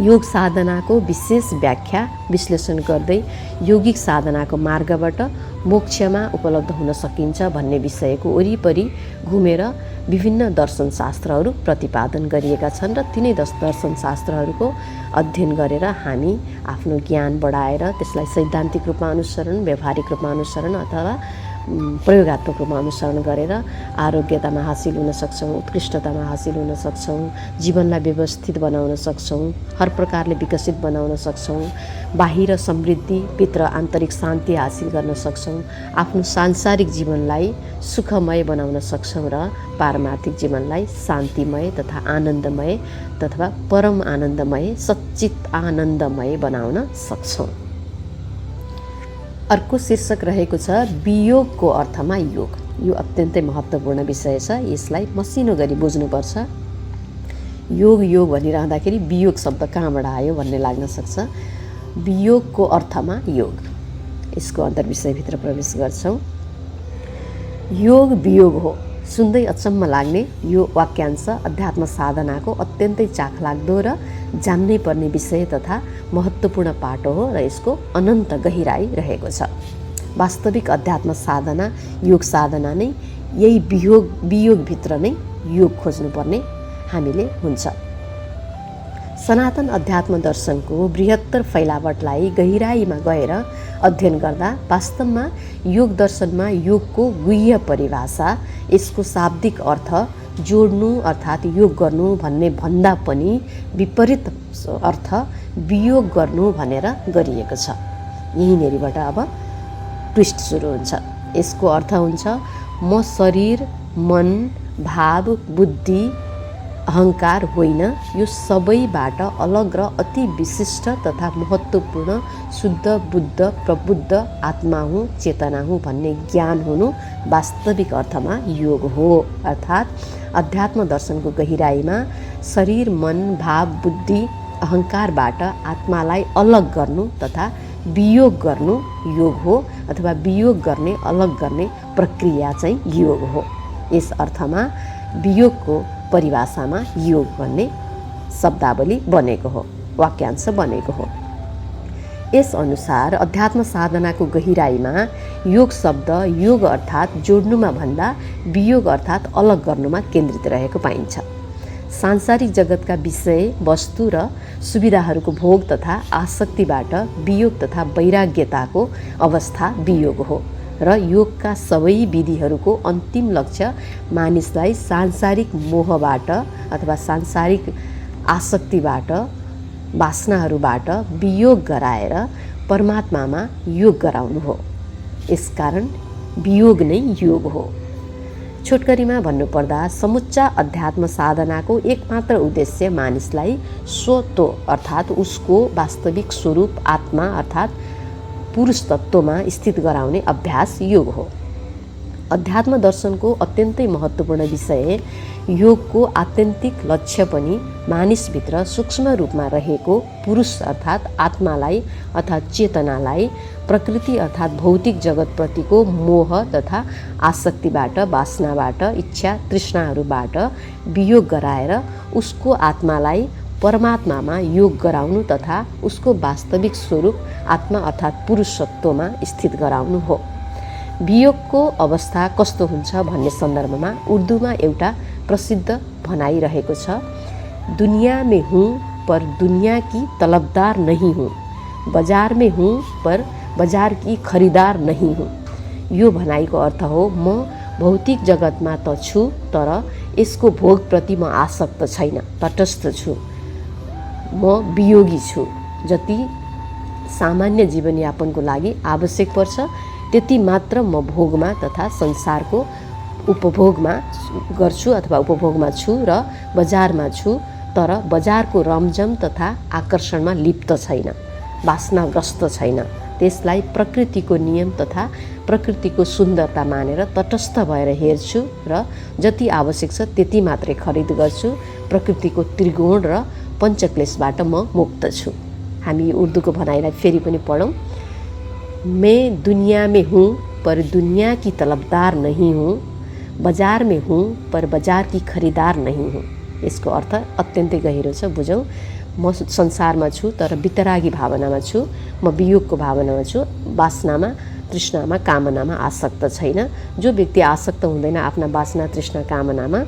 योग साधनाको विशेष व्याख्या विश्लेषण गर्दै योगिक साधनाको मार्गबाट मोक्षमा उपलब्ध हुन सकिन्छ भन्ने विषयको वरिपरि घुमेर विभिन्न दर्शनशास्त्रहरू प्रतिपादन गरिएका छन् र तिनै दर्शनशास्त्रहरूको अध्ययन गरेर हामी आफ्नो ज्ञान बढाएर त्यसलाई सैद्धान्तिक रूपमा अनुसरण, व्यावहारिक रूपमा अनुसरण अथवा प्रयोगात्मक रूपमा अनुसरण गरेर आरोग्यतामा हासिल हुन सक्छौँ, उत्कृष्टतामा हासिल हुन सक्छौँ, जीवनलाई व्यवस्थित बनाउन सक्छौँ, हर प्रकारले विकसित बनाउन सक्छौँ, बाहिर समृद्धि, भित्र आन्तरिक शान्ति हासिल गर्न सक्छौँ, आफ्नो सांसारिक जीवनलाई सुखमय बनाउन सक्छौँ र पारमार्थिक जीवनलाई शान्तिमय तथा आनन्दमय तथा परम आनन्दमय, सच्चित आनन्दमय बनाउन सक्छौँ। अर्को शीर्षक रहेको छ वियोगको अर्थमा योग। यो अत्यन्तै महत्त्वपूर्ण विषय छ, यसलाई मसिनो गरी बुझ्नुपर्छ। योग योग भनिरहँदाखेरि वियोग शब्द कहाँबाट आयो भन्ने लाग्न सक्छ। वियोगको अर्थमा योग, यसको अन्तर्विषयभित्र प्रवेश गर्छौँ। योग वियोग हो। सुन्दै अचम्म लाग्ने यो वाक्यांश अध्यात्म साधनाको अत्यन्तै चाखलाग्दो र जान्नै पर्ने विषय तथा महत्त्वपूर्ण पाटो हो र यसको अनन्त गहिराई रहेको छ। वास्तविक अध्यात्म साधना, योग साधना नै यही वियोगभित्र नै योग खोज्नुपर्ने हामीले हुन्छ। सनातन अध्यात्म दर्शनको बृहत्तर फैलावटलाई गहिराईमा गएर अध्ययन गर्दा वास्तवमा योग दर्शनमा योगको गुह्य परिभाषा, यसको शाब्दिक अर्थ जोड्नु अर्थात् योग गर्नु भन्ने भन्दा पनि विपरीत अर्थ वियोग गर्नु भनेर गरिएको छ। यहीँनेरिबाट अब ट्विस्ट सुरु हुन्छ। यसको अर्थ हुन्छ म शरीर, मन, भाव, बुद्धि, अहङ्कार होइन, यो सबैबाट अलग र अति विशिष्ट तथा महत्त्वपूर्ण शुद्ध बुद्ध प्रबुद्ध आत्मा हुँ, चेतना हुँ भन्ने ज्ञान हुनु वास्तविक अर्थमा योग हो। अर्थात् अध्यात्म दर्शनको गहिराईमा शरीर, मन, भाव, बुद्धि, अहङ्कारबाट आत्मालाई अलग गर्नु तथा वियोग गर्नु योग हो अथवा वियोग गर्ने अलग गर्ने प्रक्रिया चाहिँ योग हो। यस अर्थमा वियोगको परिभाषामा योग भन्ने शब्दावली बनेको हो, वाक्यांश बनेको हो। यस अनुसार अध्यात्म साधनाको गहिराईमा योग शब्द योग अर्थात् जोड्नुमा भन्दा वियोग अर्थात् अलग गर्नुमा केन्द्रित रहेको पाइन्छ। सांसारिक जगतका विषय वस्तु र सुविधाहरूको भोग तथा आसक्तिबाट वियोग तथा वैराग्यताको अवस्था वियोग हो र योगका सबै विधिहरूको अन्तिम लक्ष्य मानिसलाई सांसारिक मोहबाट अथवा सांसारिक आसक्तिबाट वासनाहरूबाट वियोग गराएर परमात्मामा योग गराउनु हो। यसकारण वियोग नै योग हो। छोटकरीमा भन्नुपर्दा समुच्चा अध्यात्म साधनाको एकमात्र उद्देश्य मानिसलाई स्वत्व अर्थात् उसको वास्तविक स्वरूप आत्मा अर्थात् पुरुष तत्त्वमा स्थित गराउने अभ्यास योग हो। अध्यात्म दर्शनको अत्यन्तै महत्त्वपूर्ण विषय योगको आत्यन्तिक लक्ष्य पनि मानिसभित्र सूक्ष्म रूपमा रहेको पुरुष अर्थात् आत्मालाई अर्थात् चेतनालाई प्रकृति अर्थात् भौतिक जगतप्रतिको मोह तथा आसक्तिबाट वासनाबाट इच्छा तृष्णाहरूबाट वियोग गराएर उसको आत्मालाई परमात्मामा योग गराउनु तथा उसको वास्तविक स्वरूप आत्मा अर्थात् पुरुषत्वमा स्थित गराउनु हो। वियोगको अवस्था कस्तो हुन्छ भन्ने सन्दर्भमा उर्दूमा एउटा प्रसिद्ध भनाइ रहेको छ, दुनिया में हूँ पर दुनिया की तलबदार नहीं हूँ, बाजार में हूँ पर बाजार की खरिदार नहीं हूँ। यो भनाइको अर्थ हो, म भौतिक जगतमा त छु तर यसको भोगप्रति म आसक्त छैन, तटस्थ छु, म वियोगी छु। जति सामान्य जीवनयापनको लागि आवश्यक पर्छ त्यति मात्र म भोगमा तथा संसारको उपभोगमा गर्छु अथवा उपभोगमा छु र बजारमा छु तर बजारको रमझम तथा आकर्षणमा लिप्त छैन, वासनाग्रस्त छैन। त्यसलाई प्रकृतिको नियम तथा प्रकृतिको सुन्दरता मानेर तटस्थ भएर हेर्छु र जति आवश्यक छ त्यति मात्रै खरिद गर्छु। प्रकृतिको त्रिगुण र पञ्चक्लेशबाट म मुक्त छु। हामी उर्दूको भनाइलाई फेरि पनि पढौँ। मैं दुनिया में हूँ पर दुनिया की तलबदार नहीं हूँ, बाजार में हूँ पर बाजार की खरिदार नहीं हूँ। यसको अर्थ अत्यन्तै गहिरो छ, बुझौँ। म संसारमा छु तर वितरागी भावनामा छु, म वियोगको भावनामा छु, वासनामा तृष्णामा कामनामा आसक्त छैन। जो व्यक्ति आसक्त हुँदैन आफ्ना वासना तृष्णा कामनामा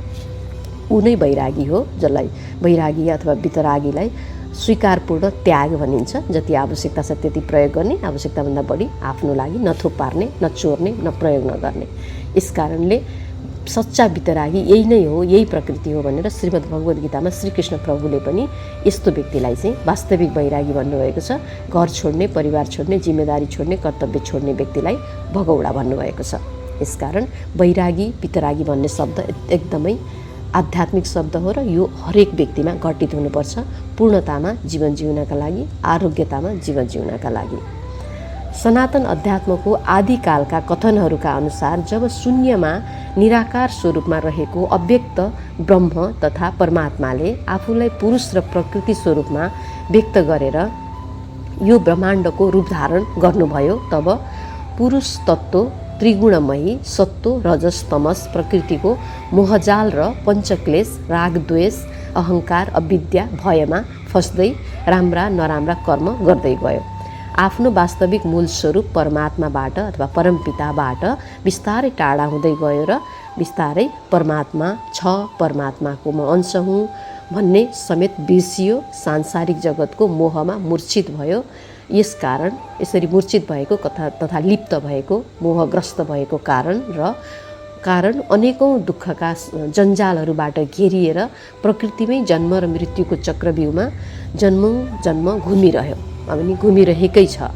ऊ नै वैरागी हो, जसलाई वैरागी अथवा वितरागीलाई स्वीकारपूर्ण त्याग भनिन्छ। जति आवश्यकता छ त्यति प्रयोग गर्ने, आवश्यकताभन्दा बढी आफ्नो लागि न थुपार्ने, न चोर्ने, न प्रयोग नगर्ने। यसकारणले सच्चा वितरागी यही नै हो, यही प्रकृति हो भनेर श्रीमद् भगवद् गीतामा श्रीकृष्ण प्रभुले पनि यस्तो व्यक्तिलाई चाहिँ वास्तविक वैरागी भन्नुभएको छ। घर छोड्ने, परिवार छोड्ने, जिम्मेदारी छोड्ने, कर्तव्य छोड्ने व्यक्तिलाई भगौडा भन्नुभएको छ। यसकारण वैरागी वितरागी भन्ने शब्द एकदमै आध्यात्मिक शब्द हो र यो हरेक व्यक्तिमा घटित हुनुपर्छ, पूर्णतामा जीवन जिउनका लागि, आरोग्यतामा जीवन जिउनका लागि। सनातन अध्यात्मको आदिकालका कथनहरूका अनुसार जब शून्यमा निराकार स्वरूपमा रहेको अव्यक्त ब्रह्म तथा परमात्माले आफूलाई पुरुष र प्रकृति स्वरूपमा व्यक्त गरेर यो ब्रह्माण्डको रूप धारण गर्नुभयो, तब पुरुष तत्त्व त्रिगुणमयी सत्व रजस तमस प्रकृतिको मोहजाल र पञ्चक्लेश राग द्वेष अहङ्कार अविद्या भयमा फस्दै राम्रा नराम्रा कर्म गर्दै गयो। आफ्नो वास्तविक मूल स्वरूप परमात्माबाट अथवा परमपिताबाट बिस्तारै टाढा हुँदै गयो र बिस्तारै परमात्मा छ, परमात्माको म अंश हुँ भन्ने समेत बिर्सियो। सांसारिक जगतको मोहमा मूर्छित भयो। यसकारण यसरी मूर्छित भएको तथा लिप्त भएको, मोहग्रस्त भएको कारण अनेकौं दुःखका जन्जालहरूबाट घेरिएर प्रकृतिमै जन्म र मृत्युको चक्रव्यूहमा जन्म घुमिरह्यो, अनि घुमिरहेकै छ।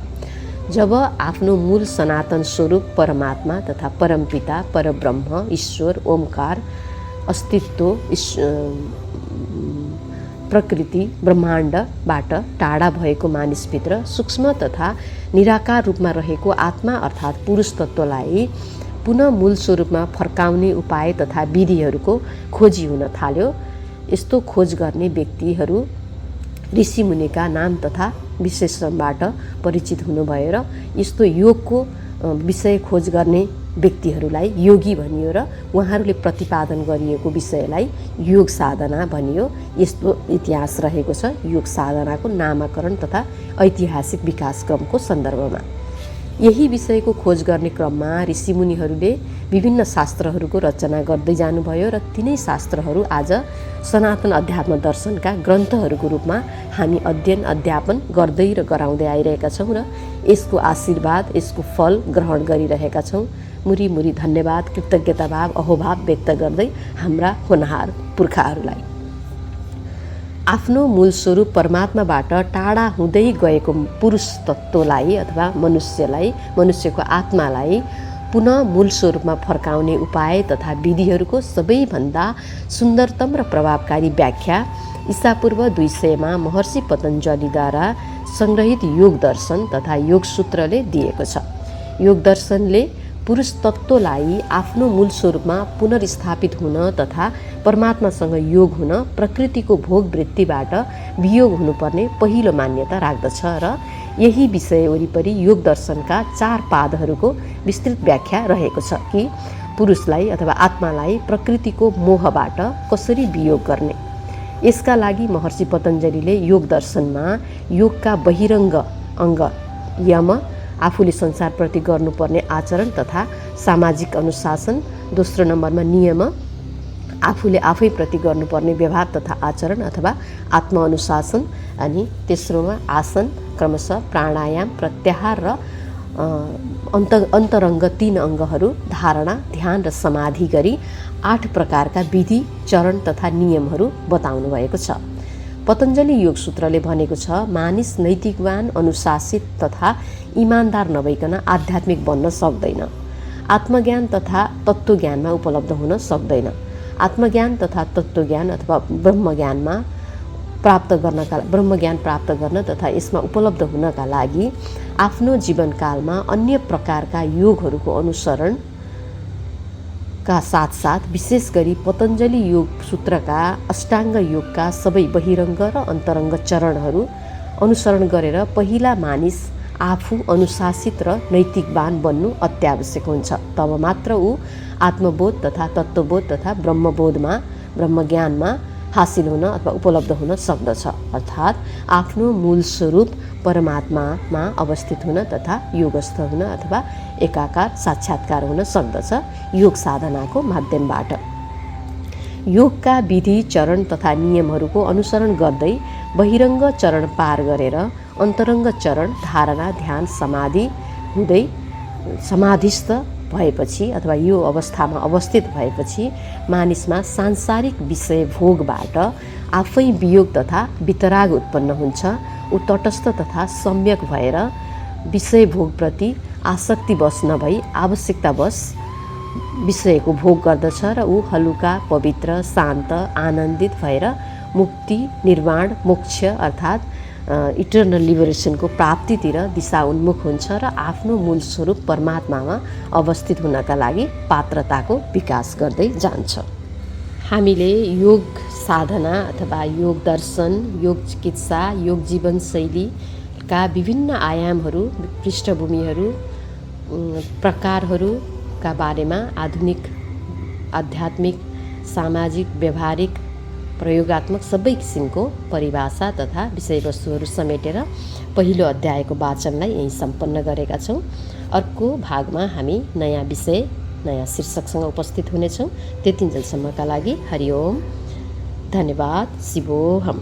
जब आफ्नो मूल सनातन स्वरूप परमात्मा तथा परमपिता परब्रह्म ईश्वर ओमकार अस्तित्व प्रकृति ब्रह्माण्डबाट टाढा भएको मानिसभित्र सूक्ष्म तथा निराकार रूपमा रहेको आत्मा अर्थात् पुरुष तत्त्वलाई पुनः मूल स्वरूपमा फर्काउने उपाय तथा विधिहरूको खोजी हुन थाल्यो। यस्तो खोज गर्ने व्यक्तिहरू ऋषिमुनिका नाम तथा विशेषणबाट परिचित हुनुभयो र यस्तो योगको विषय खोज गर्ने व्यक्तिहरूलाई योगी भनियो र उहाँहरूले प्रतिपादन गरिएको विषयलाई योग साधना भनियो। यस्तो इतिहास रहेको छ योग साधनाको नामाकरण तथा ऐतिहासिक विकासक्रमको सन्दर्भमा। यही विषयको खोज गर्ने क्रममा ऋषिमुनिहरूले विभिन्न शास्त्रहरूको रचना गर्दै जानुभयो र तिनै शास्त्रहरू आज सनातन अध्यात्म दर्शनका ग्रन्थहरूको रूपमा हामी अध्ययन अध्यापन गर्दै र गराउँदै आइरहेका छौँ र यसको आशीर्वाद यसको फल ग्रहण गरिरहेका छौँ। मुरी मुरी धन्यवाद कृतज्ञताभाव अहोभाव व्यक्त गर्दै हाम्रा होनहार पुर्खाहरूलाई। आफ्नो मूल स्वरूप परमात्माबाट टाढा हुँदै गएको पुरुष तत्त्वलाई अथवा मनुष्यको आत्मालाई पुनः मूल स्वरूपमा फर्काउने उपाय तथा विधिहरूको सबैभन्दा सुन्दरतम र प्रभावकारी व्याख्या ईसापूर्व 200 महर्षि पतञ्जलिद्वारा सङ्ग्रहित योग दर्शन तथा योग सूत्रले दिएको छ। योग दर्शनले पुरुष तत्त्वलाई आफ्नो मूल स्वरूपमा पुनर्स्थापित हुन तथा परमात्मासँग योग हुन प्रकृतिको भोगवृत्तिबाट वियोग हुनुपर्ने पहिलो मान्यता राख्दछ र यही विषय वरिपरि योग दर्शनका 4 पादहरूको विस्तृत व्याख्या रहेको छ कि पुरुषलाई अथवा आत्मालाई प्रकृतिको मोहबाट कसरी वियोग गर्ने। यसका लागि महर्षि पतञ्जलिले योग दर्शनमा योगका बहिरङ्ग अङ्ग यम, आफूले संसारप्रति गर्नुपर्ने आचरण तथा सामाजिक अनुशासन, दोस्रो नम्बरमा नियम, आफूले आफैप्रति गर्नुपर्ने व्यवहार तथा आचरण अथवा आत्मअनुशासन, अनि तेस्रोमा आसन, क्रमशः प्राणायाम, प्रत्याहार र अन्तरङ्ग 3 अङ्गहरू धारणा, ध्यान र समाधि गरी 8 प्रकारका विधि, चरण तथा नियमहरू बताउनु भएको छ। पतञ्जलि योग सूत्रले भनेको छ मानिस नैतिकवान, अनुशासित तथा इमान्दार नभइकन आध्यात्मिक बन्न सक्दैन। आत्मज्ञान तथा तत्त्वज्ञानमा उपलब्ध हुन सक्दैन। आत्मज्ञान तथा तत्त्वज्ञान अथवा ब्रह्मज्ञान प्राप्त गर्न तथा यसमा उपलब्ध हुनका लागि आफ्नो जीवनकालमा अन्य प्रकारका योगहरूको अनुसरणका साथसाथ विशेष गरी पतञ्जलि योग सूत्रका अष्टाङ्ग योगका सबै बहिरङ्ग र अन्तरङ्ग चरणहरू अनुसरण गरेर पहिला मानिस आफू अनुशासित र नैतिकवान बन्नु अत्यावश्यक हुन्छ। तब मात्र ऊ आत्मबोध तथा तत्त्वबोध तथा ब्रह्मज्ञानमा हासिल हुन अथवा उपलब्ध हुन सक्दछ। अर्थात् आफ्नो मूल स्वरूप परमात्मामा अवस्थित हुन तथा योगस्थ हुन अथवा एकाकार साक्षात्कार हुन सक्दछ योग साधनाको माध्यमबाट। योगका विधि, चरण तथा नियमहरूको अनुसरण गर्दै बहिरङ्ग चरण पार गरेर अन्तरङ्ग चरण धारणा, ध्यान, समाधि हुँदै समाधिस्थ भएपछि अथवा यो अवस्थामा अवस्थित भएपछि मानिसमा सांसारिक विषय भोगबाट आफै वियोग तथा वितराग उत्पन्न हुन्छ। ऊ तटस्थ तथा सम्यक भएर विषय भोगप्रति आसक्तिवश नभई आवश्यकतावश विषयको भोग गर्दछ र ऊ हलुका, पवित्र, शान्त, आनन्दित भएर मुक्ति, निर्वाण, मोक्ष अर्थात् इटर्नल लिबरेसनको प्राप्तितिर दिशा उन्मुख हुन्छ र आफ्नो मूल स्वरूप परमात्मामा अवस्थित हुनका लागि पात्रताको विकास गर्दै जान्छ। हामीले योग साधना अथवा योग दर्शन, योग चिकित्सा, योग जीवनशैलीका विभिन्न आयामहरू, पृष्ठभूमिहरू, प्रकारहरूका बारेमा आधुनिक, आध्यात्मिक, सामाजिक, व्यवहारिक, प्रयोगात्मक सबै किसिमको परिभाषा तथा विषयवस्तुहरू समेटेर पहिलो अध्यायको वाचनलाई यहीँ सम्पन्न गरेका छौँ। अर्को भागमा हामी नयाँ विषय, नयाँ शीर्षकसँग उपस्थित हुनेछौँ। त्यतिन्जेलसम्मका लागि हरिओम, धन्यवाद, शिवोहम।